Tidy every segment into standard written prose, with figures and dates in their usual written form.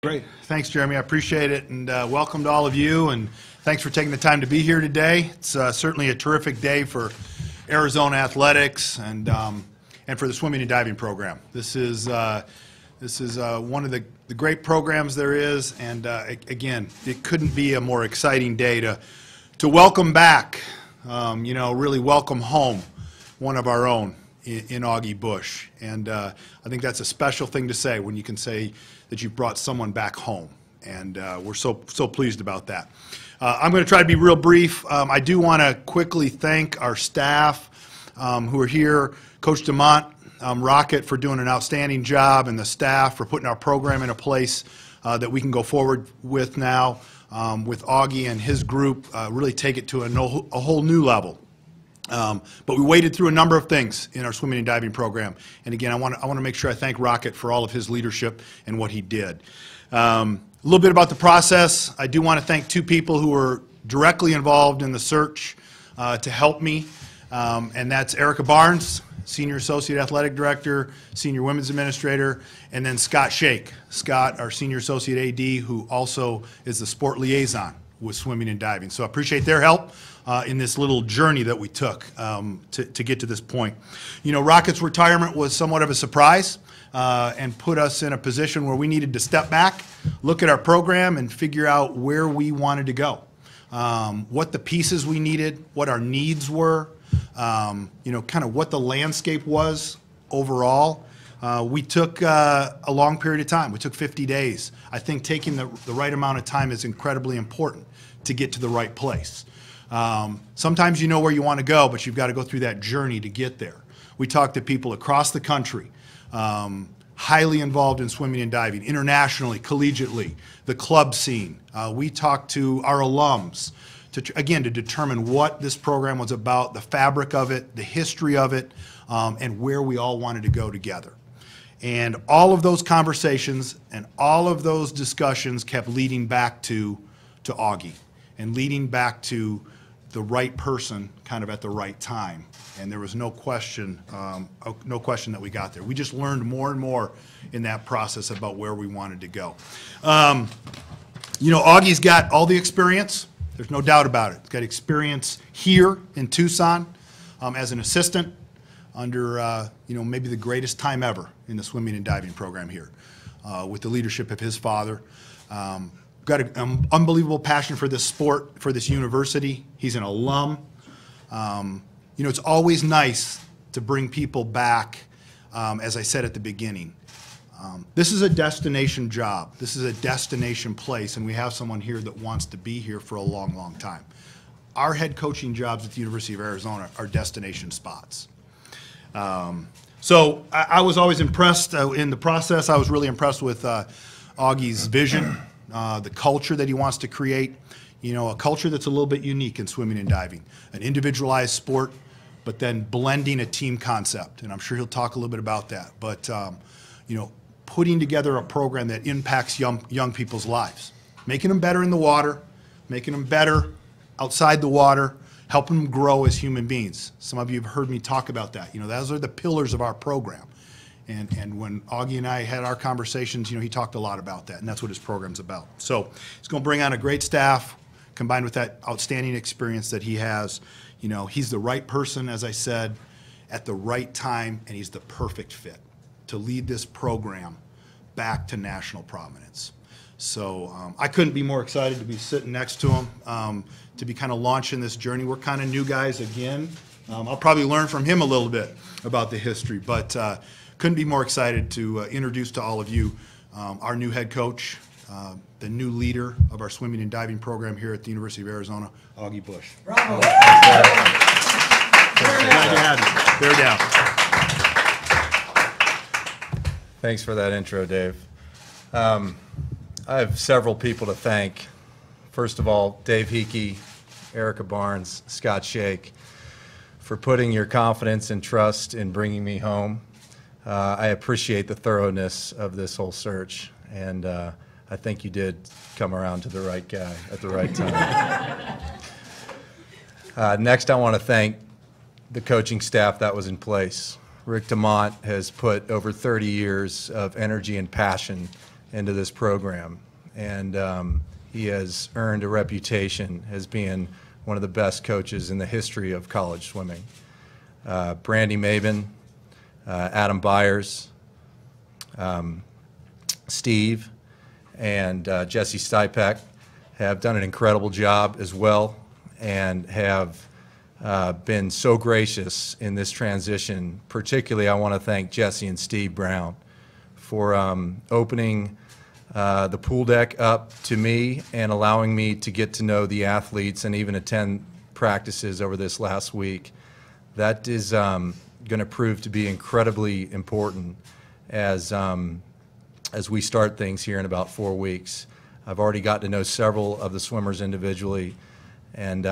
Great. Thanks, Jeremy. I appreciate it, and welcome to all of you, and thanks for taking the time to be here today. It's certainly a terrific day for Arizona athletics and for the swimming and diving program. This is one of the great programs there is, and again, it couldn't be a more exciting day to welcome back, really welcome home one of our own in Augie Busch, and I think that's a special thing to say when you can say that you've brought someone back home, and we're so pleased about that. I'm going to try to be real brief. I do want to quickly thank our staff who are here, Coach DeMont, Rocket for doing an outstanding job, and the staff for putting our program in a place that we can go forward with now with Augie and his group, really take it to a whole new level. But we waded through a number of things in our swimming and diving program. And again, I want to make sure I thank Rocket for all of his leadership and what he did. A little bit about the process. I do want to thank two people who were directly involved in the search to help me, and that's Erica Barnes, Senior Associate Athletic Director, Senior Women's Administrator, and then Scott Shake. Scott, our Senior Associate AD, who also is the Sport Liaison with swimming and diving. So I appreciate their help in this little journey that we took to get to this point. You know, Rocket's retirement was somewhat of a surprise and put us in a position where we needed to step back, look at our program, and figure out where we wanted to go, what the pieces we needed, what our needs were, kind of what the landscape was overall. We took a long period of time. We took 50 days. I think taking the right amount of time is incredibly important to get to the right place. Sometimes you know where you want to go, but you've got to go through that journey to get there. We talked to people across the country, highly involved in swimming and diving, internationally, collegiately, the club scene. We talked to our alums, to determine what this program was about, the fabric of it, the history of it, and where we all wanted to go together. And all of those conversations and all of those discussions kept leading back to Augie and leading back to the right person kind of at the right time. And there was no question that we got there. We just learned more and more in that process about where we wanted to go. Augie's got all the experience. There's no doubt about it. He's got experience here in Tucson as an assistant under maybe the greatest time ever in the swimming and diving program here with the leadership of his father. Got an unbelievable passion for this sport, for this university. He's an alum. It's always nice to bring people back, as I said at the beginning. This is a destination job. This is a destination place, and we have someone here that wants to be here for a long, long time. Our head coaching jobs at the University of Arizona are destination spots. So I was always impressed in the process. I was really impressed with Augie's vision, the culture that he wants to create, a culture that's a little bit unique in swimming and diving, an individualized sport, but then blending a team concept. And I'm sure he'll talk a little bit about that. But, putting together a program that impacts young people's lives, making them better in the water, making them better outside the water, helping them grow as human beings. Some of you have heard me talk about that. Those are the pillars of our program. And when Augie and I had our conversations, he talked a lot about that, and that's what his program's about. So he's going to bring on a great staff, combined with that outstanding experience that he has. He's the right person, as I said, at the right time, and he's the perfect fit to lead this program back to national prominence. So I couldn't be more excited to be sitting next to him, to be kind of launching this journey. We're kind of new guys again. I'll probably learn from him a little bit about the history, but couldn't be more excited to introduce to all of you our new head coach, the new leader of our swimming and diving program here at the University of Arizona, Augie Busch. Bravo. Glad to have you. Bear down. Thanks for that intro, Dave. I have several people to thank. First of all, Dave Heeke, Erica Barnes, Scott Shake, for putting your confidence and trust in bringing me home. I appreciate the thoroughness of this whole search, and I think you did come around to the right guy at the right time. Next, I want to thank the coaching staff that was in place. Rick DeMont has put over 30 years of energy and passion into this program. And he has earned a reputation as being one of the best coaches in the history of college swimming. Brandy Maben, Adam Byers, Steve, and Jesse Stipek have done an incredible job as well, and have been so gracious in this transition. Particularly, I want to thank Jesse and Steve Brown for opening the pool deck up to me and allowing me to get to know the athletes and even attend practices over this last week. That is going to prove to be incredibly important as we start things here in about 4 weeks. I've already got to know several of the swimmers individually, and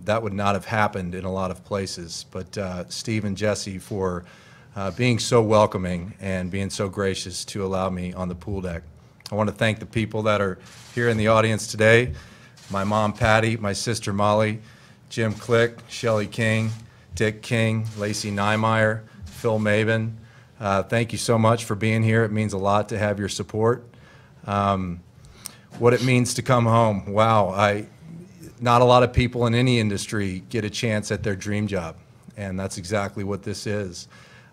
that would not have happened in a lot of places. But Steve and Jesse for being so welcoming and being so gracious to allow me on the pool deck. I want to thank the people that are here in the audience today: my mom Patty, my sister Molly, Jim Click, Shelley King, Dick King, Lacey Niemeyer, Phil Maben. Thank you so much for being here. It means a lot to have your support. What it means to come home. Wow, not a lot of people in any industry get a chance at their dream job, and that's exactly what this is.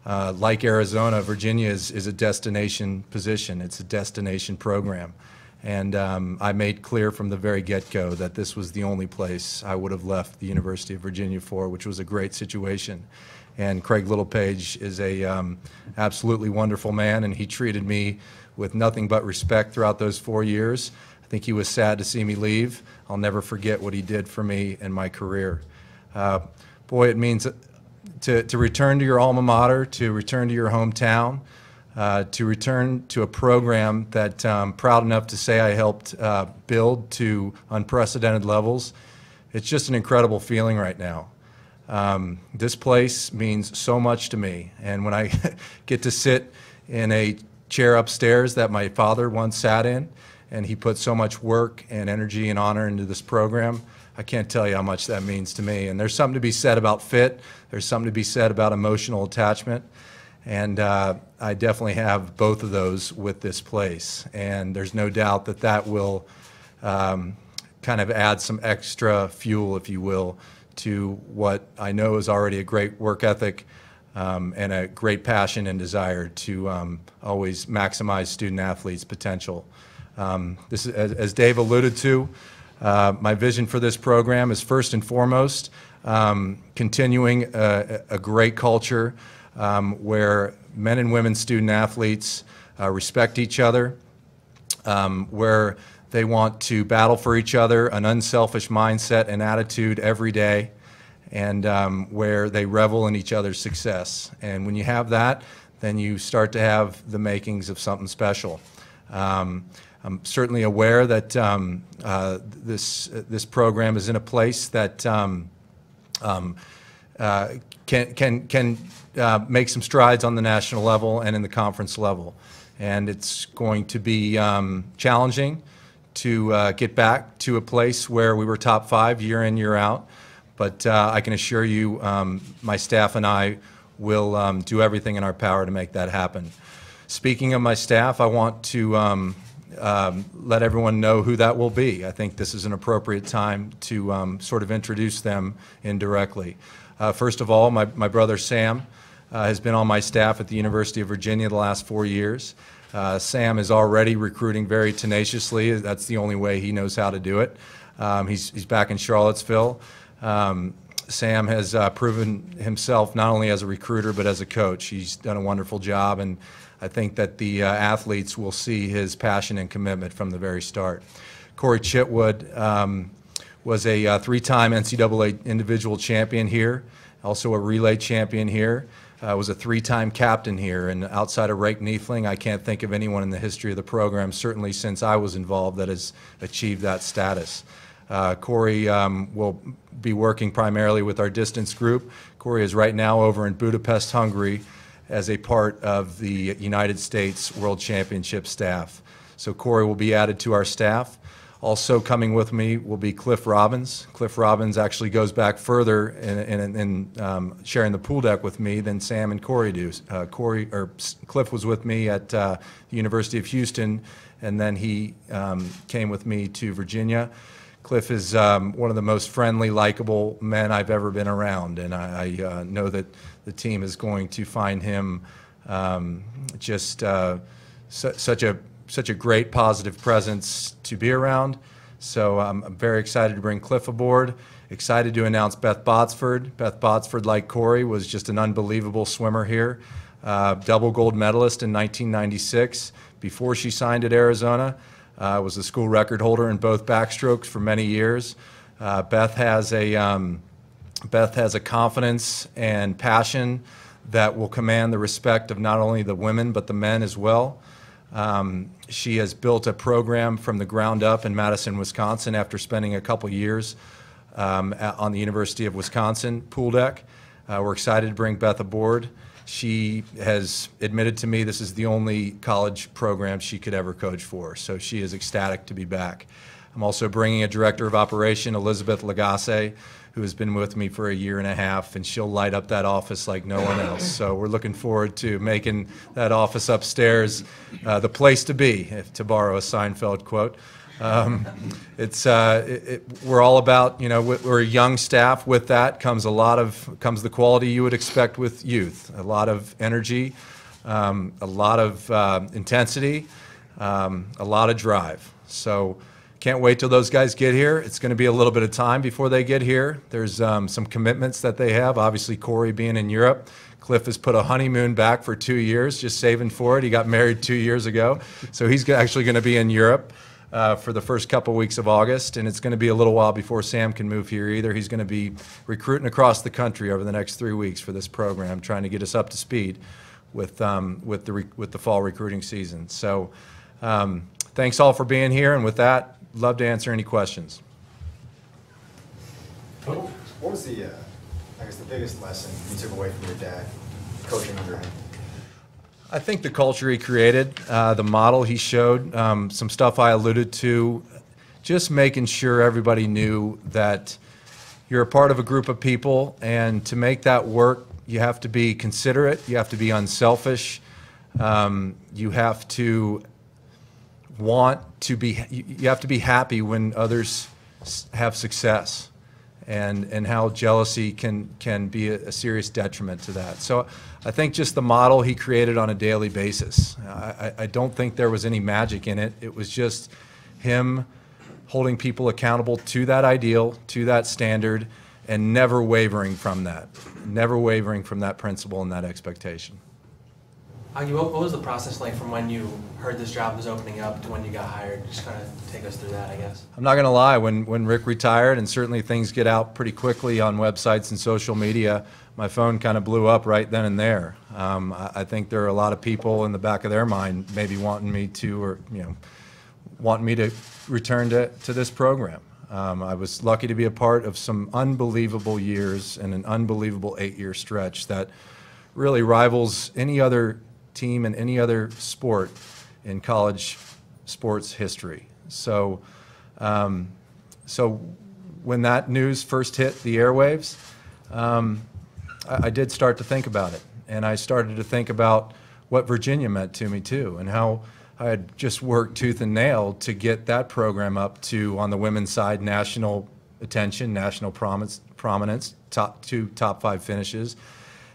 Like Arizona, Virginia is a destination position. It's a destination program. And I made clear from the very get-go that this was the only place I would have left the University of Virginia for, which was a great situation. And Craig Littlepage is a absolutely wonderful man, and he treated me with nothing but respect throughout those 4 years. I think he was sad to see me leave. I'll never forget what he did for me and my career. Boy, it means to return to your alma mater, to return to your hometown, to return to a program that I'm proud enough to say I helped build to unprecedented levels. It's just an incredible feeling right now. This place means so much to me, and when I get to sit in a chair upstairs that my father once sat in, and he put so much work and energy and honor into this program, I can't tell you how much that means to me. And there's something to be said about fit. There's something to be said about emotional attachment. And I definitely have both of those with this place. And there's no doubt that that will kind of add some extra fuel, if you will, to what I know is already a great work ethic and a great passion and desire to always maximize student athletes' potential. This is, as Dave alluded to, my vision for this program is first and foremost continuing a great culture where men and women student athletes respect each other, where they want to battle for each other, an unselfish mindset and attitude every day, and where they revel in each other's success. And when you have that, then you start to have the makings of something special. I'm certainly aware that this program is in a place that can make some strides on the national level and in the conference level. And it's going to be challenging to get back to a place where we were top 5 year in, year out. But I can assure you my staff and I will do everything in our power to make that happen. Speaking of my staff, I want to let everyone know who that will be. I think this is an appropriate time to sort of introduce them indirectly. First of all, my brother Sam has been on my staff at the University of Virginia the last 4 years. Sam is already recruiting very tenaciously. That's the only way he knows how to do it. He's back in Charlottesville. Sam has proven himself not only as a recruiter but as a coach. He's done a wonderful job, and I think that the athletes will see his passion and commitment from the very start. Corey Chitwood was a 3-time NCAA individual champion here, also a relay champion here, was a 3-time captain here, and outside of Rake Neethling, I can't think of anyone in the history of the program, certainly since I was involved, that has achieved that status. Corey will be working primarily with our distance group. Corey is right now over in Budapest, Hungary, as a part of the United States World Championship staff. So Corey will be added to our staff. Also coming with me will be Cliff Robbins. Cliff Robbins actually goes back further in sharing the pool deck with me than Sam and Corey do. Cliff was with me at the University of Houston and then he came with me to Virginia. Cliff is one of the most friendly, likable men I've ever been around, and I know that the team is going to find him just such a great positive presence to be around. So I'm very excited to bring Cliff aboard. Excited to announce Beth Botsford. Beth Botsford, like Corey, was just an unbelievable swimmer here. Double gold medalist in 1996. Before she signed at Arizona, was a school record holder in both backstrokes for many years. Beth has a confidence and passion that will command the respect of not only the women but the men as well. She has built a program from the ground up in Madison, Wisconsin, after spending a couple years on the University of Wisconsin pool deck. We're excited to bring Beth aboard. She has admitted to me this is the only college program she could ever coach for, so she is ecstatic to be back. I'm also bringing a director of operation, Elizabeth Lagasse, who has been with me for a year and a half, and she'll light up that office like no one else. So we're looking forward to making that office upstairs the place to be, if to borrow a Seinfeld quote. We're all about, we're a young staff. With that comes comes the quality you would expect with youth. A lot of energy, a lot of intensity, a lot of drive. So can't wait till those guys get here. It's going to be a little bit of time before they get here. There's some commitments that they have. Obviously, Corey being in Europe. Cliff has put a honeymoon back for 2 years, just saving for it. He got married 2 years ago. So he's actually going to be in Europe for the first couple weeks of August, and it's going to be a little while before Sam can move here either. He's going to be recruiting across the country over the next 3 weeks for this program, trying to get us up to speed with the fall recruiting season. So thanks all for being here, and with that, love to answer any questions. What was the biggest lesson you took away from your dad coaching under him? I think the culture he created, the model he showed, some stuff I alluded to, just making sure everybody knew that you're a part of a group of people, and to make that work, you have to be considerate, you have to be unselfish, you have to you have to be happy when others have success, and how jealousy can be a serious detriment to that. So I think just the model he created on a daily basis. I don't think there was any magic in it. It was just him holding people accountable to that ideal, to that standard, and never wavering from that principle and that expectation. Augie, what was the process like from when you heard this job was opening up to when you got hired? Just kind of take us through that, I guess. I'm not going to lie, when Rick retired, and certainly things get out pretty quickly on websites and social media, my phone kind of blew up right then and there. I think there are a lot of people in the back of their mind maybe wanting me to return to this program. I was lucky to be a part of some unbelievable years and an unbelievable 8-year stretch that really rivals any other team in any other sport in college sports history. So, so when that news first hit the airwaves, I did start to think about it, and I started to think about what Virginia meant to me too, and how I had just worked tooth and nail to get that program up to, on the women's side, national attention, national prominence, top 5 finishes,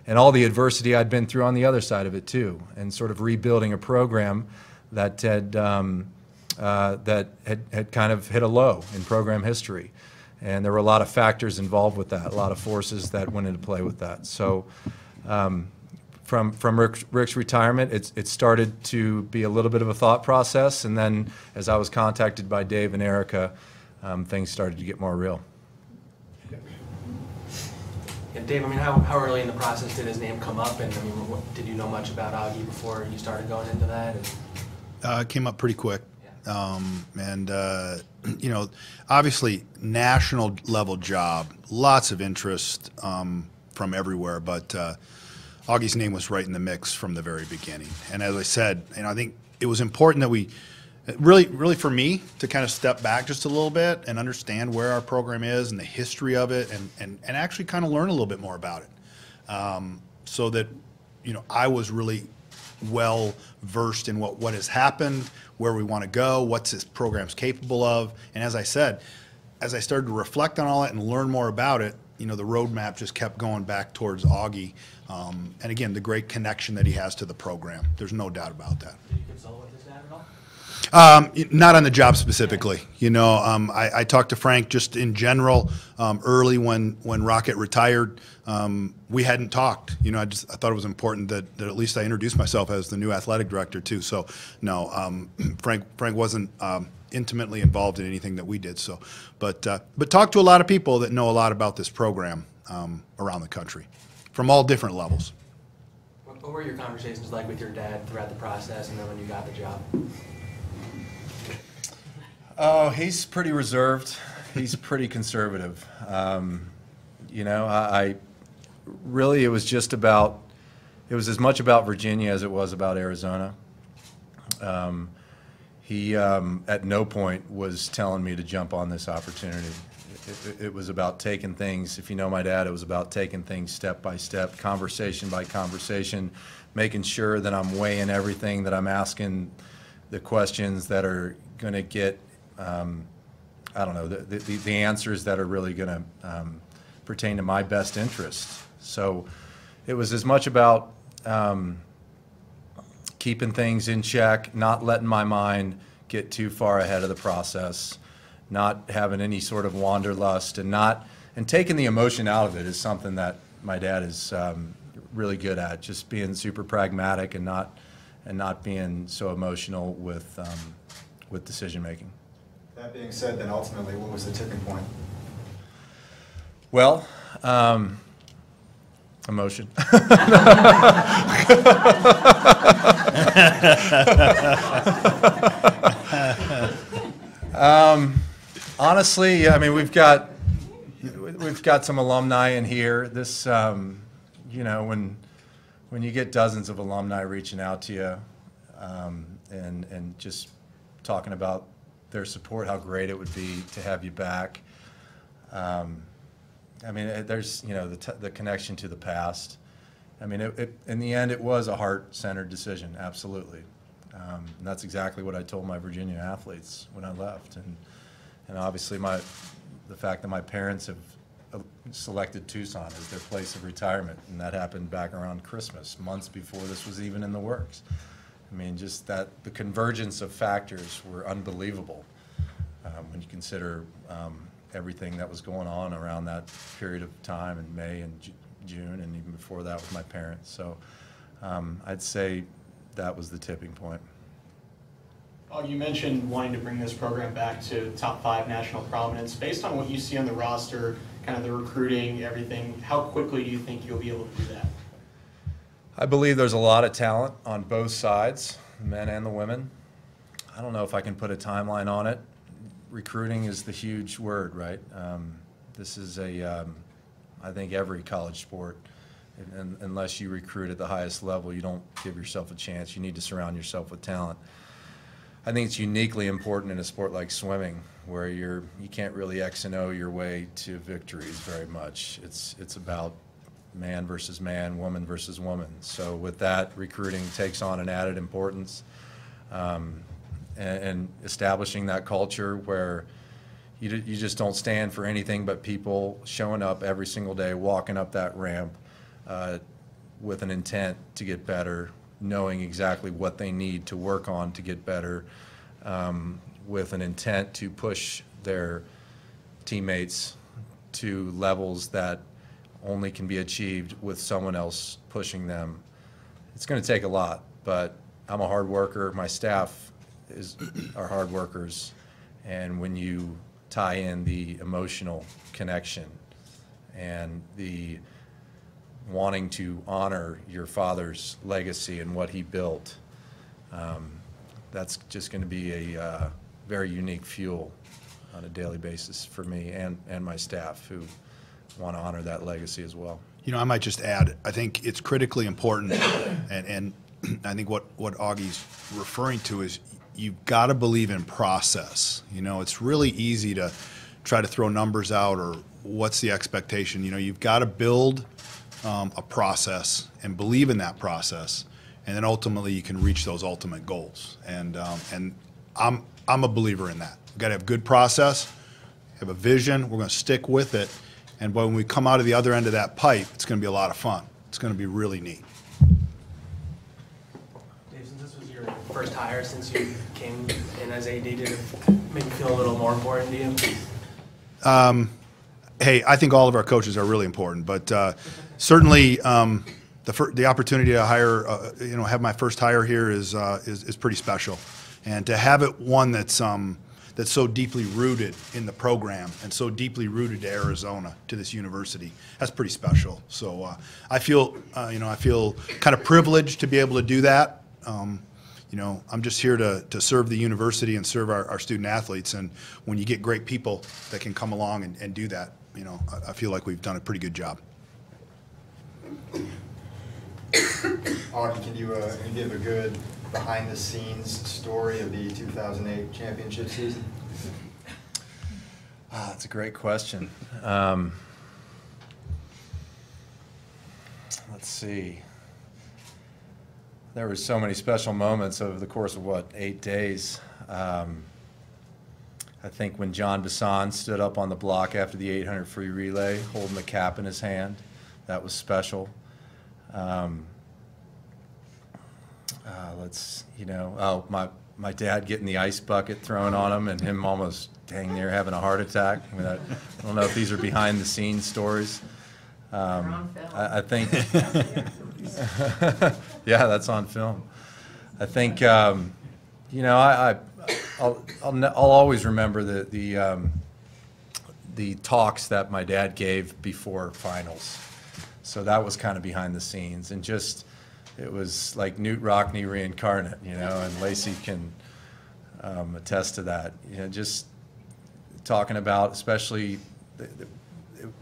and all the adversity I'd been through on the other side of it too, and sort of rebuilding a program that had kind of hit a low in program history. And there were a lot of factors involved with that, a lot of forces that went into play with that. So from Rick's retirement, it started to be a little bit of a thought process, and then as I was contacted by Dave and Erica, things started to get more real. Yeah, Dave, I mean, how early in the process did his name come up, and I mean, did you know much about Augie before you started going into that? It came up pretty quick. You know, obviously national level job, lots of interest from everywhere, but Augie's name was right in the mix from the very beginning. And as I said, I think it was important that we really for me to kind of step back just a little bit and understand where our program is and the history of it, and actually kind of learn a little bit more about it, so that I was really well versed in what has happened, where we want to go, what's this program's capable of. And as I said, as I started to reflect on all that and learn more about it, you know, the roadmap just kept going back towards Augie. And again, the great connection that he has to the program. There's no doubt about that. Did you consult with his dad at all? Not on the job specifically. You know, I talked to Frank just in general early when Rocket retired. We hadn't talked. You know, I thought it was important that at least I introduced myself as the new athletic director too. So no, Frank wasn't intimately involved in anything that we did. So, but talked to a lot of people that know a lot about this program around the country, from all different levels. What were your conversations like with your dad throughout the process and then when you got the job? Oh, he's pretty reserved. He's pretty conservative. You know, I really, it was as much about Virginia as it was about Arizona. He at no point was telling me to jump on this opportunity. It was about taking things, if you know my dad, it was about taking things step by step, conversation by conversation, making sure that I'm weighing everything, that I'm asking the questions that are going to get, I don't know, the answers that are really going to pertain to my best interest. So it was as much about keeping things in check, not letting my mind get too far ahead of the process, not having any sort of wanderlust, and taking the emotion out of it is something that my dad is really good at, just being super pragmatic and not being so emotional with decision making. That being said, then ultimately, what was the tipping point? Well, emotion. Honestly, I mean, we've got some alumni in here. This, you know, when you get dozens of alumni reaching out to you, and just talking about their support, how great it would be to have you back. I mean, there's, you know, the connection to the past. I mean, in the end, it was a heart-centered decision, absolutely. And that's exactly what I told my Virginia athletes when I left. And obviously, the fact that my parents have selected Tucson as their place of retirement, and that happened back around Christmas, months before this was even in the works. I mean, just that the convergence of factors were unbelievable when you consider everything that was going on around that period of time in May and June, and even before that with my parents. So I'd say that was the tipping point. You mentioned wanting to bring this program back to top 5 national prominence. Based on what you see on the roster, kind of the recruiting, everything, how quickly do you think you'll be able to do that? I believe there's a lot of talent on both sides, the men and the women. I don't know if I can put a timeline on it. Recruiting is the huge word, right? This is I think every college sport, and unless you recruit at the highest level, you don't give yourself a chance. You need to surround yourself with talent. I think it's uniquely important in a sport like swimming, where you can't really X and O your way to victories very much. It's about man versus man, woman versus woman. So with that, recruiting takes on an added importance, and establishing that culture where you just don't stand for anything but people showing up every single day, walking up that ramp with an intent to get better, knowing exactly what they need to work on to get better, with an intent to push their teammates to levels that only can be achieved with someone else pushing them. It's going to take a lot, but I'm a hard worker. My staff are hard workers, and when you tie in the emotional connection and the wanting to honor your father's legacy and what he built, that's just going to be a very unique fuel on a daily basis for me and my staff, who want to honor that legacy as well. You know, I might just add, I think it's critically important, and I think what Augie's referring to is you've got to believe in process. You know, it's really easy to try to throw numbers out or what's the expectation. You know, you've got to build a process and believe in that process, and then ultimately you can reach those ultimate goals. And I'm a believer in that. We've got to have good process, have a vision. We're going to stick with it, and when we come out of the other end of that pipe, it's going to be a lot of fun. It's going to be really neat. Dave, since this was your first hire since you came in as AD, did it make you feel a little more important to you? Hey, I think all of our coaches are really important, but certainly the opportunity to hire, have my first hire here is pretty special, and to have it one that's so deeply rooted in the program and so deeply rooted to Arizona, to this university, that's pretty special. So I feel kind of privileged to be able to do that. I'm just here to serve the university and serve our student athletes, and when you get great people that can come along and do that, I feel like we've done a pretty good job. Augie, can you give a good behind-the-scenes story of the 2008 championship season? That's a great question. Let's see. There were so many special moments over the course of, 8 days. I think when John Bassan stood up on the block after the 800 free relay, holding the cap in his hand, that was special. My dad getting the ice bucket thrown on him and him almost dang near having a heart attack. I mean, I don't know if these are behind-the-scenes stories. I think, yeah, that's on film. I think, I'll always remember the talks that my dad gave before finals. So that was kind of behind the scenes, and just it was like Newt Rockne reincarnate, and Lacey can attest to that. Just talking about, especially.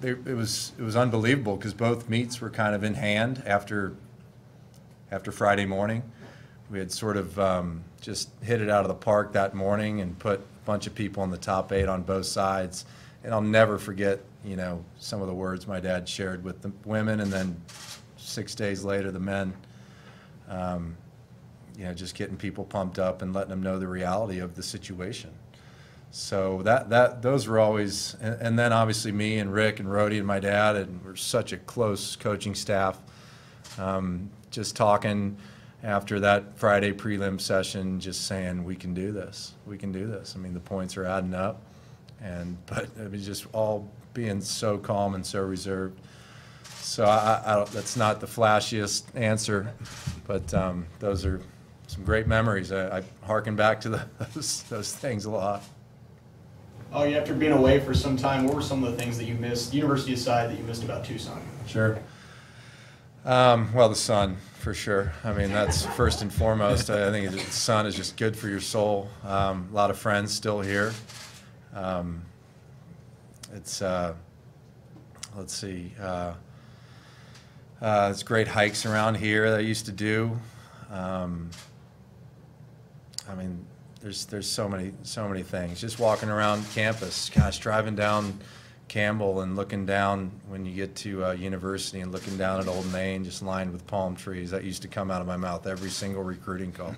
It was unbelievable because both meets were kind of in hand after Friday morning. We had sort of just hit it out of the park that morning and put a bunch of people in the top 8 on both sides. And I'll never forget, some of the words my dad shared with the women, and then 6 days later the men. Just getting people pumped up and letting them know the reality of the situation. So those were always, and then obviously me and Rick and Rhodey and my dad, and we're such a close coaching staff. Just talking after that Friday prelim session, just saying we can do this. We can do this. I mean, the points are adding up, but I mean, just all being so calm and so reserved. So that's not the flashiest answer, but those are some great memories. I harken back to those things a lot. Oh, after being away for some time, what were some of the things that you missed, university aside, that you missed about Tucson? Sure. Well, the sun, for sure. I mean, that's first and foremost. I think the sun is just good for your soul. A lot of friends still here. Let's see. It's great hikes around here that I used to do. I mean, there's so many things. Just walking around campus, gosh, driving down Campbell and looking down when you get to university and looking down at Old Main, just lined with palm trees. That used to come out of my mouth every single recruiting call.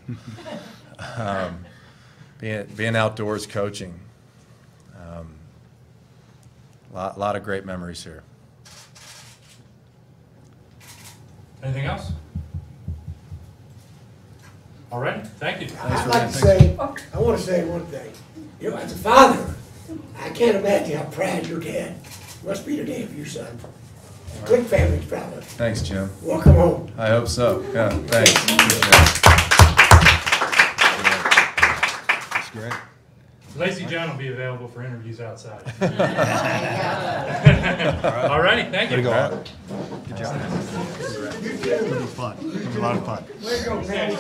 Being outdoors coaching. A lot of great memories here. Anything else? All right, thank you. I'd like to say, I want to say one thing. As a father, I can't imagine how proud your dad must be today of your son. Quick family's proud of you. Thanks, Jim. Welcome home. I hope so. Yeah, thanks. That's great. Lacey John will be available for interviews outside. All righty, thank you. Good job. It'll be fun. It'll be a lot of fun. Way to go, man.